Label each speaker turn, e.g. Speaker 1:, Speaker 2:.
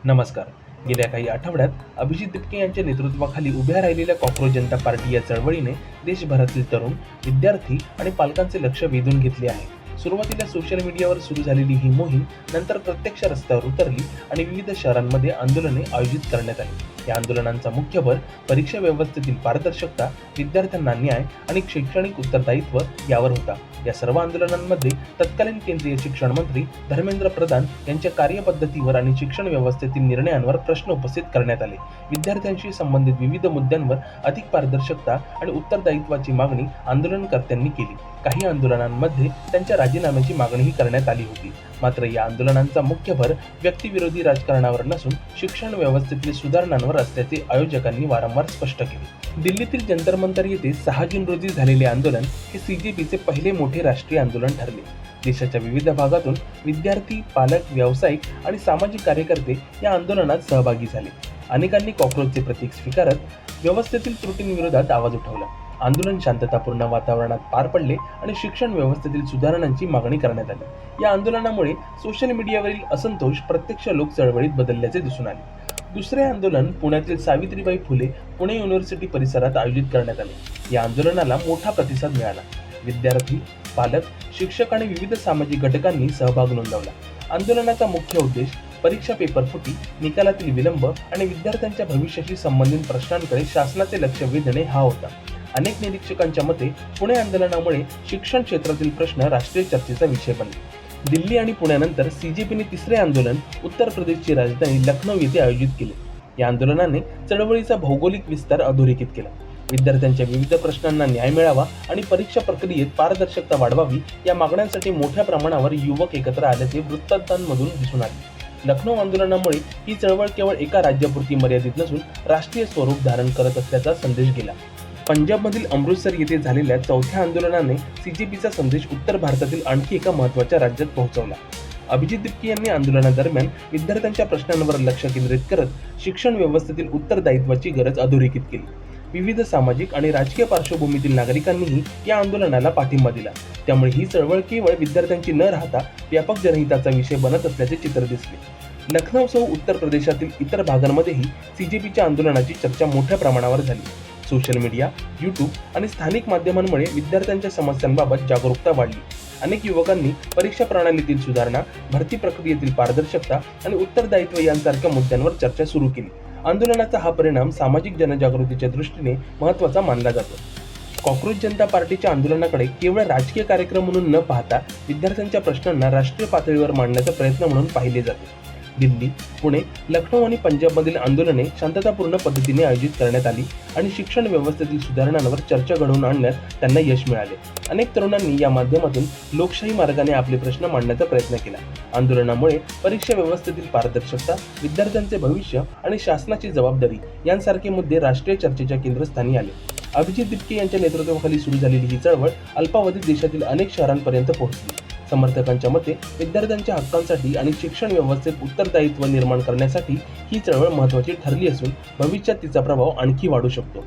Speaker 1: नमस्कार. गेल्या काही आठवड्यात अभिजित दिपके यांच्या नेतृत्वाखाली उभ्या राहिलेल्या कॉक्रोच जनता पार्टी या चळवळीने देशभरातील तरुण, विद्यार्थी आणि पालकांचे लक्ष वेधून घेतले आहे. सुरुवातीला सोशल मीडियावर सुरू झालेली ही मोहीम नंतर प्रत्यक्ष रस्त्यावर उतरली आणि विविध शहरांमध्ये आंदोलने आयोजित करण्यात आली. या आंदोलनांचा मुख्य भर परीक्षा व्यवस्थेतील पारदर्शकता, विद्यार्थ्यांना न्याय आणि शैक्षणिक उत्तरदायित्व यावर होता. या सर्व आंदोलनांमध्ये तत्कालीन केंद्रीय शिक्षण मंत्री धर्मेंद्र प्रधान यांच्या कार्यपद्धतीवर आणि शिक्षण व्यवस्थेतील निर्णयांवर प्रश्न उपस्थित करण्यात आले. विद्यार्थ्यांशी संबंधित विविध मुद्द्यांवर अधिक पारदर्शकता आणि उत्तरदायित्वाची मागणी आंदोलनकर्त्यांनी केली. काही आंदोलनांमध्ये त्यांच्या राजीनाम्याची मागणीही करण्यात आली होती. मात्र या आंदोलनांचा मुख्य भर व्यक्तिविरोधी राजकारणावर नसून शिक्षण व्यवस्थेतील सुधारणांवर असल्याचे आयोजकांनी वारंवार स्पष्ट केले. दिल्लीतील जंतर मंतर येथे 6 जून रोजी झालेले आंदोलन हे सीजेपीचे पहिले मोठे राष्ट्रीय आंदोलन ठरले. देशाच्या विविध भागातून विद्यार्थी, पालक, व्यावसायिक आणि सामाजिक कार्यकर्ते या आंदोलनात सहभागी झाले. अनेकांनी कॉक्रोचचे प्रतीक स्वीकारत व्यवस्थेतील त्रुटींविरोधात आवाज उठवला. आंदोलन शांततापूर्ण वातावरणात पार पडले आणि शिक्षण व्यवस्थेतील सुधारणांची मागणी करण्यात आली. या आंदोलनामुळे सोशल मीडियावरील असंतोष प्रत्यक्ष लोक चळवळीत बदलल्याचे दिसून आले. दुसरे आंदोलन पुण्यातील सावित्रीबाई फुले पुणे युनिव्हर्सिटी परिसरात आयोजित करण्यात आले. या आंदोलनाला मोठा प्रतिसाद मिळाला. विद्यार्थी, पालक, शिक्षक आणि विविध सामाजिक घटकांनी सहभाग नोंदवला. आंदोलनाचा मुख्य उद्देश परीक्षा पेपर फुटी, निकालातील विलंब आणि विद्यार्थ्यांच्या भविष्याशी संबंधित प्रश्नांकडे शासनाचे लक्ष वेधणे हा होता. अनेक निरीक्षकांच्या मते पुणे आंदोलनामुळे शिक्षण क्षेत्रातील प्रश्न राष्ट्रीय चर्चेचा विषय बनले. दिल्ली आणि पुण्यानंतर सीजेपीने तिसरे आंदोलन उत्तर प्रदेशची राजधानी लखनौ येथे आयोजित केले. या आंदोलनाने चळवळीचा भौगोलिक विस्तार अधोरेखित केला. विद्यार्थ्यांच्या विविध प्रश्नांना न्याय मिळावा आणि परीक्षा प्रक्रियेत पारदर्शकता वाढवावी या मागण्यांसाठी मोठ्या प्रमाणावर युवक एकत्र आल्याचे वृत्तांतांमधून दिसून आले. लखनौ आंदोलनामुळे ही चळवळ केवळ एका राज्यापुरती मर्यादित नसून राष्ट्रीय स्वरूप धारण करत असल्याचा संदेश गेला. पंजाबमधील अमृतसर येथे झालेल्या चौथ्या आंदोलनाने सीजेपीचा संदेश उत्तर भारतातील आणखी एका महत्त्वाच्या राज्यात पोहोचवला. अभिजित दिपके यांनी आंदोलनादरम्यान विद्यार्थ्यांच्या प्रश्नांवर लक्ष केंद्रित करत शिक्षण व्यवस्थेतील उत्तरदायित्वाची गरज अधोरेखित केली. विविध सामाजिक आणि राजकीय पार्श्वभूमीतील नागरिकांनीही या आंदोलनाला पाठिंबा दिला. त्यामुळे ही चळवळ केवळ विद्यार्थ्यांची न राहता व्यापक जनहिताचा विषय बनत असल्याचे चित्र दिसले. लखनौसह उत्तर प्रदेशातील इतर भागांमध्येही सीजेपीच्या आंदोलनाची चर्चा मोठ्या प्रमाणावर झाली. सोशल मीडिया, यूट्यूब आणि स्थानिक माध्यमांमुळे विद्यार्थ्यांच्या समस्यांबाबत जागरूकता वाढली. अनेक युवकांनी परीक्षा प्रणालीतील सुधारणा, भरती प्रक्रियेतील पारदर्शकता आणि उत्तरदायित्व यांसारख्या मुद्द्यांवर चर्चा सुरू केली. आंदोलनाचा हा परिणाम सामाजिक जनजागृतीच्या दृष्टीने महत्त्वाचा मानला जातो. कॉक्रोच जनता पार्टीच्या आंदोलनाकडे केवळ राजकीय कार्यक्रम म्हणून न पाहता विद्यार्थ्यांच्या प्रश्नांना राष्ट्रीय पातळीवर मांडण्याचा प्रयत्न म्हणून पाहिले जाते. दिल्ली, पुणे, लखनौ आणि पंजाबमधील आंदोलने शांततापूर्ण पद्धतीने आयोजित करण्यात आली आणि शिक्षण व्यवस्थेतील सुधारणांवर चर्चा घडवून आणण्यात त्यांना यश मिळाले. अनेक तरुणांनी या माध्यमातून लोकशाही मार्गाने आपले प्रश्न मांडण्याचा प्रयत्न केला. आंदोलनामुळे परीक्षा व्यवस्थेतील पारदर्शकता, विद्यार्थ्यांचे भविष्य आणि शासनाची जबाबदारी यांसारखे मुद्दे राष्ट्रीय चर्चेच्या केंद्रस्थानी आले. अभिजित दिपके यांच्या नेतृत्वाखाली सुरू झालेली ही चळवळ अल्पावधीत देशातील अनेक शहरांपर्यंत पोहोचली. समर्थकांच्या मते विद्यार्थ्यांच्या हक्कांसाठी आणि शिक्षण व्यवस्थेत उत्तरदायित्व निर्माण करण्यासाठी ही चळवळ महत्त्वाची ठरली असून भविष्यात तिचा प्रभाव आणखी वाढू शकतो.